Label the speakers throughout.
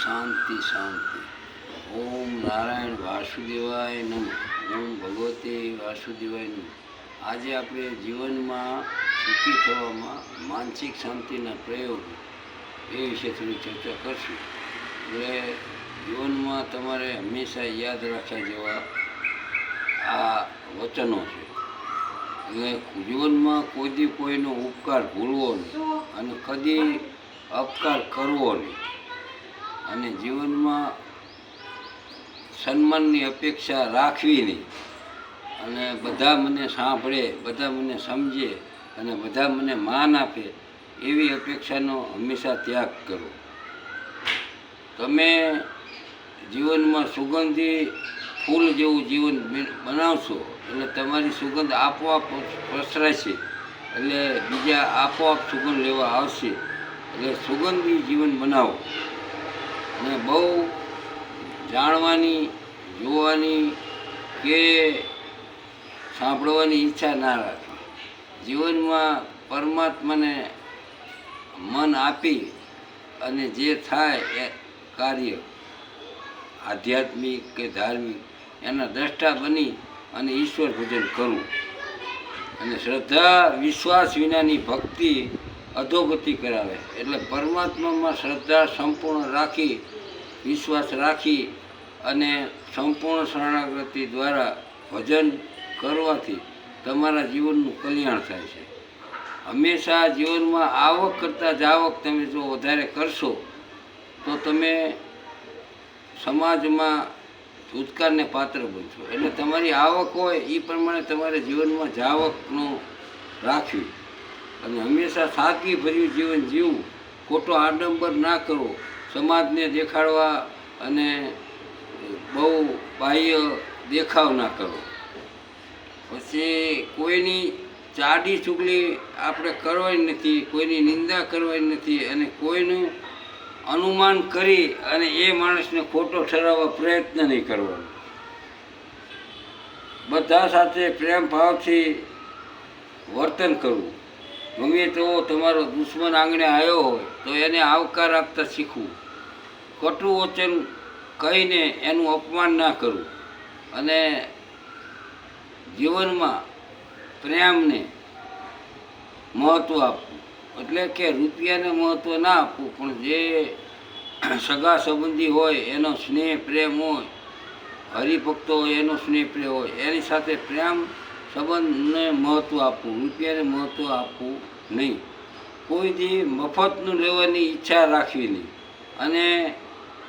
Speaker 1: શાંતિ શાંતિ. ઓમ નારાયણ વાસુદેવાય નમઃ. ઓમ ભગવતે વાસુદેવાય નમઃ. આજે આપણે જીવનમાં સુખી થવામાં માનસિક શાંતિના પ્રયોગ એ વિશે થોડી ચર્ચા કરશું. એટલે જીવનમાં તમારે હંમેશા યાદ રાખ્યા જેવા આ વચનો છે. એટલે જીવનમાં કોઈથી કોઈનો ઉપકાર ભૂલવો નહીં અને કદી અપકાર કરવો નહીં. અને જીવનમાં સન્માનની અપેક્ષા રાખવી નહીં. અને બધા મને સાંભળે, બધા મને સમજે અને બધા મને માન આપે એવી અપેક્ષાનો હંમેશા ત્યાગ કરો. તમે જીવનમાં સુગંધી ફૂલ જેવું જીવન બનાવશો એટલે તમારી સુગંધ આપોઆપ પ્રસરાશે, એટલે બીજા આપોઆપ સુગંધ લેવા આવશે. એટલે સુગંધી જીવન બનાવો અને બહુ જાણવાની, જોવાની કે સાંભળવાની ઈચ્છા ના રાખવી. જીવનમાં પરમાત્માને મન આપી અને જે થાય એ કાર્ય આધ્યાત્મિક કે ધાર્મિક એના દ્રષ્ટા બની અને ઈશ્વર ભજન કરવું. અને શ્રદ્ધા વિશ્વાસ વિનાની ભક્તિ અધોગતિ કરાવે. એટલે પરમાત્મામાં શ્રદ્ધા સંપૂર્ણ રાખી, વિશ્વાસ રાખી અને સંપૂર્ણ શરણાગતિ દ્વારા ભજન કરવાથી તમારા જીવનનું કલ્યાણ થાય છે. હંમેશા જીવનમાં આવક કરતાં જાવક તમે જો વધારે કરશો તો તમે સમાજમાં ઉત્કારને પાત્ર બનશો. એટલે તમારી આવક હોય એ પ્રમાણે તમારે જીવનમાં જાવકનું રાખવી અને હંમેશા સાદગીભર્યું જીવન જીવવું. ખોટો આડંબર ના કરવો, સમાજને દેખાડવા અને બહુ બાહ્ય દેખાવ ના કરવો. પછી કોઈની ચાડી ચુગલી આપણે કરવાની નથી, કોઈની નિંદા કરવાની નથી અને કોઈનું અનુમાન કરી અને એ માણસને ખોટો ઠરાવવા પ્રયત્ન નહીં કરવાનો. બધા સાથે પ્રેમ ભાવથી વર્તન કરવું. ગમે તેવો તમારો દુશ્મન આંગણે આવ્યો હોય તો એને આવકાર આપતા શીખવું. કટુ વચન કહીને એનું અપમાન ના કરવું. અને જીવનમાં પ્રેમને મહત્ત્વ આપવું. એટલે કે રૂપિયાને મહત્ત્વ ના આપવું, પણ જે સગા સંબંધી હોય એનો સ્નેહ પ્રેમ હોય, હરિભક્તો હોય એનો સ્નેહ પ્રેમ હોય, એની સાથે પ્રેમ સંબંધને મહત્ત્વ આપવું, રૂપિયાને મહત્ત્વ આપવું નહીં. કોઈથી મફતનું લેવાની ઈચ્છા રાખવી નહીં. અને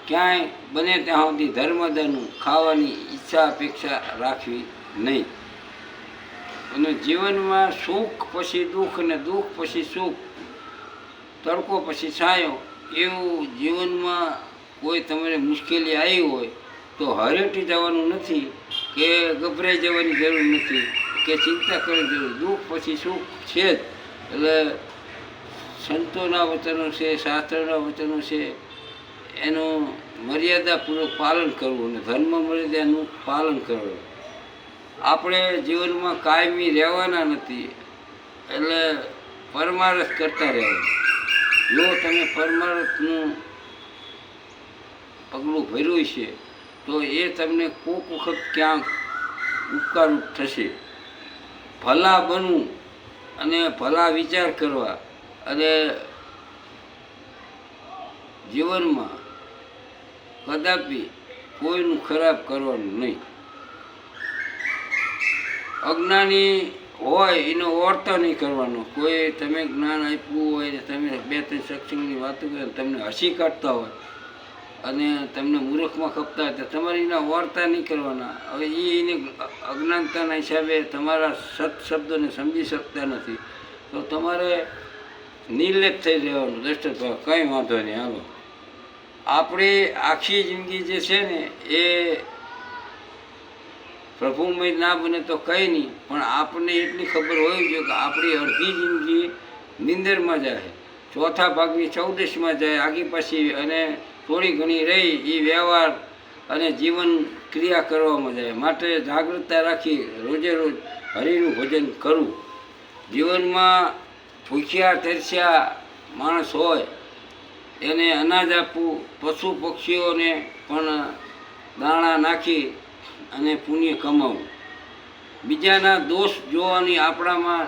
Speaker 1: ક્યાંય બને ત્યાં સુધી ધર્મદાનું ખાવાની ઈચ્છા અપેક્ષા રાખવી નહીં. અને જીવનમાં સુખ પછી દુઃખ અને દુઃખ પછી સુખ, તડકો પછી છાંયો એવું જીવનમાં કોઈ તમારે મુશ્કેલી આવી હોય તો હરેટી જવાનું નથી કે ગભરાઈ જવાની જરૂર નથી કે ચિંતા કરવાની જરૂર. દુઃખ પછી સુખ છે જ. એટલે સંતોના વચનો છે, શાસ્ત્રના વચનો છે, એનું મર્યાદાપૂર્વક પાલન કરવું અને ધર્મ મર્યાદાનું પાલન કરવું. આપણે જીવનમાં કાયમી રહેવાના નથી, એટલે પરમારથ કરતા રહેવાનું. જો તમે પરમારથનું પગલું ભર્યું છે તો એ તમને કોઈક વખત ક્યાંક ઉપકારરૂપ થશે. ભલા બનવું અને ભલા વિચાર કરવા અને જીવનમાં કદાપી કોઈનું ખરાબ કરવાનું નહીં. અજ્ઞાની હોય એનો વર્તન નહીં કરવાનો. કોઈ તમે જ્ઞાન આપ્યું હોય ને તમે બે ત્રણ સત્સંગની વાતો કરે તમને હસી કાઢતા હોય અને તમને મૂર્ખમાં ખપતા હોય તો તમારે એના વર્તા નહીં કરવાના. હવે એને અજ્ઞાનતાના હિસાબે તમારા સત શબ્દોને સમજી શકતા નથી તો તમારે નિર્લેપ થઈ રહેવાનું. દ્રષ્ટભાવ કંઈ વાંધો નહીં, હાલો. આપણી આખી જિંદગી જે છે ને એ પ્રભુમય ના બને તો કંઈ નહીં, પણ આપણને એટલી ખબર હોવી જોઈએ કે આપણી અડધી જિંદગી નિંદરમાં જાય, ચોથા ભાગની 14માં જાય આગી પાછી, અને થોડી ઘણી રહી એ વ્યવહાર અને જીવન ક્રિયા કરવામાં જાય. માટે જાગૃતતા રાખી રોજે રોજ હરિનું ભજન કરવું. જીવનમાં ભૂખ્યા તરસ્યા માણસ હોય એને અનાજ આપવું, પશુ પક્ષીઓને પણ દાણા નાખી અને પુણ્ય કમાવવું. બીજાના દોષ જોવાની આપણામાં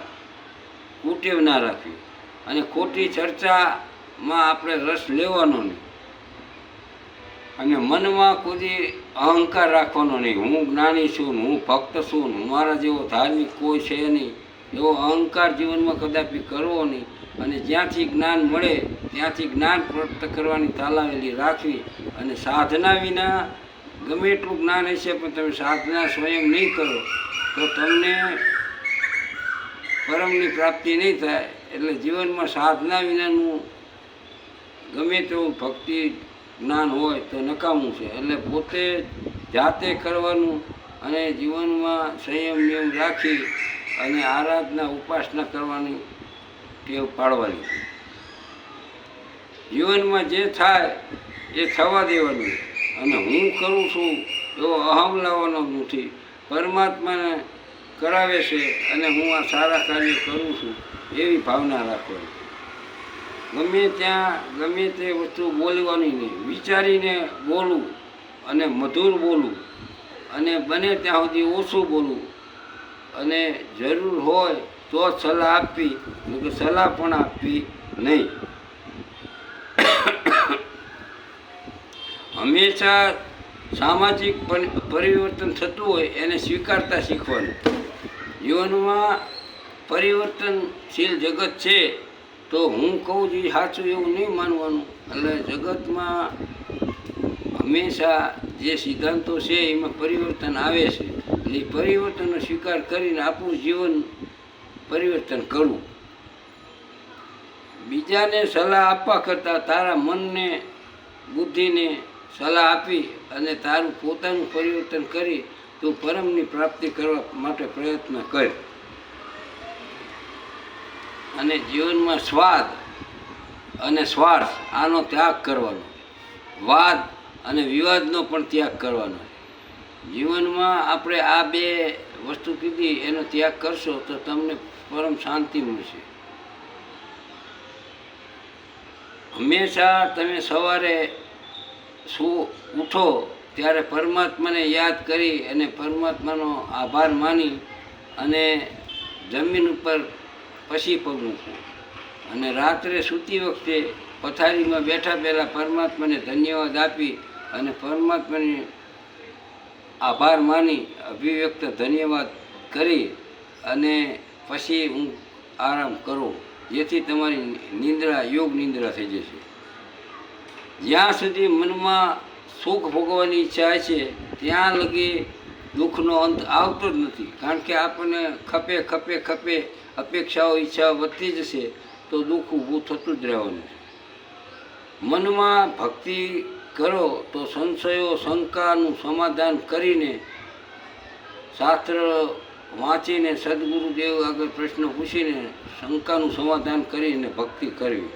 Speaker 1: કુટેવ ના રાખવી અને ખોટી ચર્ચામાં આપણે રસ લેવાનો નહીં. અને મનમાં કોઈ અહંકાર રાખવાનો નહીં. હું જ્ઞાની છું, હું ભક્ત છું, મારા જેવો ધાર્મિક કોઈ છે નહીં, એવો અહંકાર જીવનમાં કદાપી કરવો નહીં. અને જ્યાંથી જ્ઞાન મળે ત્યાંથી જ્ઞાન પ્રાપ્ત કરવાની તાલાવેલી રાખવી. અને સાધના વિના ગમે એટલું જ્ઞાન હશે પણ તમે સાધના સ્વયં નહીં કરો તો તમને પરમની પ્રાપ્તિ નહીં થાય. એટલે જીવનમાં સાધના વિનાનું ગમે તેવું ભક્તિ જ્ઞાન હોય તો નકામું છે. એટલે પોતે જાતે કરવાનું અને જીવનમાં સંયમ નિયમ રાખી અને આરાધના ઉપાસના કરવાની ટેવ પાડવાની. જીવનમાં જે થાય એ થવા દેવાનું અને હું કરું છું એવો અહમ લાવવાનો નથી. પરમાત્માને કરાવે છે અને હું આ સારા કાર્ય કરું છું એવી ભાવના રાખવાની. ગમે ત્યાં ગમે તે વસ્તુ બોલવાની નહીં, વિચારીને બોલવું અને મધુર બોલવું અને બને ત્યાં સુધી ઓછું બોલવું અને જરૂર હોય તો જ સલાહ આપવી, કે સલાહ પણ આપવી નહીં. હંમેશા સામાજિક પરિવર્તન થતું હોય એને સ્વીકારતા શીખવાનું. જીવનમાં પરિવર્તનશીલ જગત છે તો હું કહું છું સાચું એવું નહીં માનવાનું. એટલે જગતમાં હંમેશા જે સિદ્ધાંતો છે એમાં પરિવર્તન આવે છે. એટલે એ પરિવર્તનનો સ્વીકાર કરીને આપણું જીવન પરિવર્તન કરવું. બીજાને સલાહ આપવા કરતાં તારા મનને બુદ્ધિને સલાહ આપી અને તારું પોતાનું પરિવર્તન કરી તું પરમની પ્રાપ્તિ કરવા માટે પ્રયત્ન કર. અને જીવનમાં સ્વાદ અને સ્વાર્થ આનો ત્યાગ કરવાનો, વાદ અને વિવાદનો પણ ત્યાગ કરવાનો. જીવનમાં આપણે આ બે વસ્તુ કીધી એનો ત્યાગ કરશો તો તમને પરમ શાંતિ મળશે. હંમેશા તમે સવારે ઉઠો ત્યારે પરમાત્માને યાદ કરી અને પરમાત્માનો આભાર માની અને જમીન ઉપર પછી પગ મૂકવું. અને રાત્રે સૂતી વખતે પથારીમાં બેઠા પહેલાં પરમાત્માને ધન્યવાદ આપી અને પરમાત્માને આભાર માની અભિવ્યક્ત ધન્યવાદ કરી અને પછી હું આરામ કરો, જેથી તમારી નિંદ્રા યોગ નિંદ્રા થઈ જશે. જ્યાં સુધી મનમાં સુખ ભોગવવાની ઈચ્છા છે ત્યાં લગી દુઃખનો અંત આવતો જ નથી. કારણ કે આપણને ખપે ખપે ખપે અપેક્ષાઓ ઈચ્છાઓ વધતી જશે તો દુઃખ ઊભું થતું જ રહેવાનું છે. મનમાં ભક્તિ કરો તો સંશયો શંકાનું સમાધાન કરીને શાસ્ત્ર વાંચીને સદગુરુદેવ આગળ પ્રશ્ન પૂછીને શંકાનું સમાધાન કરીને ભક્તિ કરવી.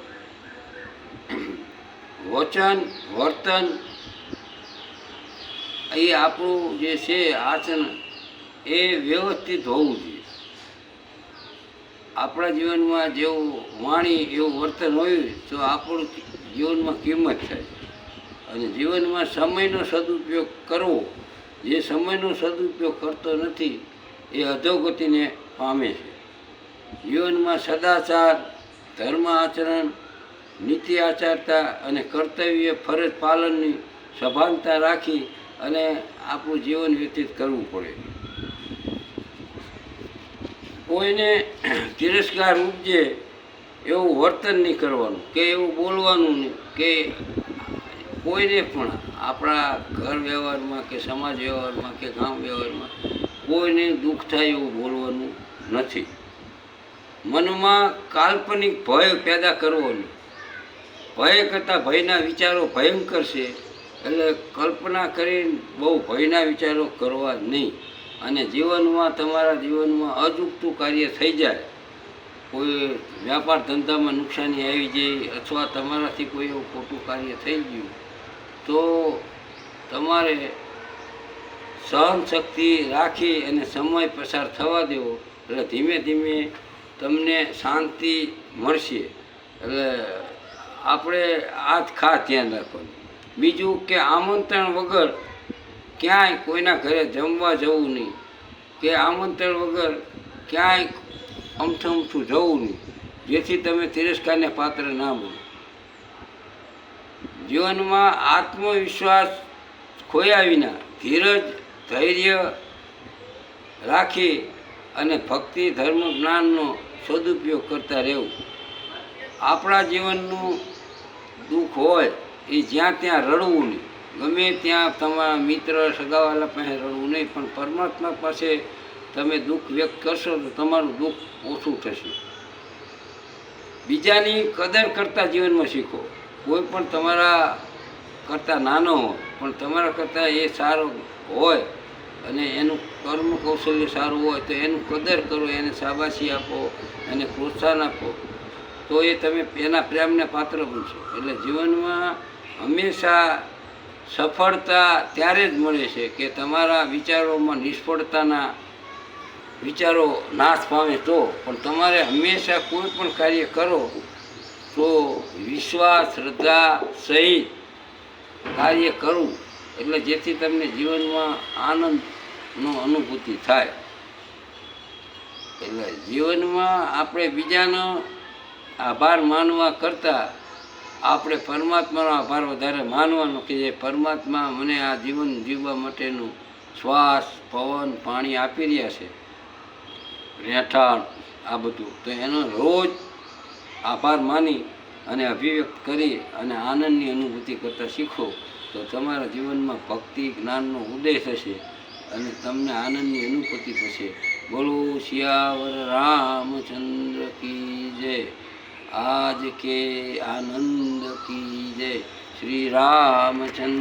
Speaker 1: વચન વર્તન એ આપણું જે છે આચરણ એ વ્યવસ્થિત હોવું જોઈએ. આપણા જીવનમાં જેવું વાણી એવું વર્તન હોય તો આપણું જીવનમાં કિંમત થાય. અને જીવનમાં સમયનો સદુપયોગ કરવો, જે સમયનો સદુપયોગ કરતો નથી એ અધોગતિને પામે છે. જીવનમાં સદાચાર, ધર્મ આચરણ, નીતિ આચારતા અને કર્તવ્ય ફરજ પાલનની સભાનતા રાખી અને આપણું જીવન વ્યતીત કરવું પડે. કોઈને તિરસ્કાર ઉપજે એવું વર્તન નહીં કરવાનું કે એવું બોલવાનું નહીં કે કોઈને પણ આપણા ઘર વ્યવહારમાં કે સમાજ વ્યવહારમાં કે ગામ વ્યવહારમાં કોઈને દુઃખ થાય એવું બોલવાનું નથી. મનમાં કાલ્પનિક ભય પેદા કરવો નહીં. ભય કરતાં ભયના વિચારો ભયંકર છે, એટલે કલ્પના કરીને બહુ ભયના વિચારો કરવા નહીં. અને જીવનમાં તમારા જીવનમાં અજુગતું કાર્ય થઈ જાય, કોઈ વ્યાપાર ધંધામાં નુકસાની આવી જાય અથવા તમારાથી કોઈ એવું ખોટું કાર્ય થઈ ગયું તો તમારે સહનશક્તિ રાખી અને સમય પસાર થવા દેવો. એટલે ધીમે ધીમે તમને શાંતિ મળશે. એટલે આપણે આ જ ખાસ ધ્યાન રાખવાનું. બીજું કે આમંત્રણ વગર ક્યાંય કોઈના ઘરે જમવા જવું નહીં, કે આમંત્રણ વગર ક્યાંય અમથું અમથું જવું નહીં, જેથી તમે તિરસ્કારને પાત્ર ના બનો. જીવનમાં આત્મવિશ્વાસ ખોયા વિના ધીરજ ધૈર્ય રાખી અને ભક્તિ ધર્મ જ્ઞાનનો સદુપયોગ કરતા રહેવું. આપણા જીવનનું દુઃખ હોય એ જ્યાં ત્યાં રડવું નહીં, ગમે ત્યાં તમારા મિત્ર સગાવાલા પાસે રડવું નહીં, પણ પરમાત્મા પાસે તમે દુઃખ વ્યક્ત કરશો તો તમારું દુઃખ ઓછું થશે. બીજાની કદર કરતાં જીવનમાં શીખો. કોઈ પણ તમારા કરતાં નાનો હોય પણ તમારા કરતાં એ સારો હોય અને એનું કર્મ કૌશલ્ય સારું હોય તો એનું કદર કરો, એને શાબાશી આપો, એને પ્રોત્સાહન આપો, તો એ તમે એના પ્રેમને પાત્ર બનશો. એટલે જીવનમાં હંમેશા સફળતા ત્યારે જ મળે છે કે તમારા વિચારોમાં નિષ્ફળતાના વિચારો નાશ પામે તો. પણ તમારે હંમેશા કોઈ પણ કાર્ય કરો તો વિશ્વાસ શ્રદ્ધા સહિત કાર્ય કરવું, એટલે જેથી તમને જીવનમાં આનંદનો અનુભૂતિ થાય. એટલે જીવનમાં આપણે બીજાનો આભાર માનવા કરતાં આપણે પરમાત્માનો આભાર વધારે માનવાનો, કે જે પરમાત્મા મને આ જીવન જીવવા માટેનું શ્વાસ પવન પાણી આપી રહ્યા છે, રહેઠાણ આ બધું, તો એનો રોજ આભાર માની અને અભિવ્યક્ત કરી અને આનંદની અનુભૂતિ કરતાં શીખો તો તમારા જીવનમાં ભક્તિ જ્ઞાનનો ઉદય થશે અને તમને આનંદની અનુભૂતિ થશે. બોલો સિયાવર રામચંદ્ર કી જય. આજ કે આનંદ કી જય. શ્રી રામચંદ્ર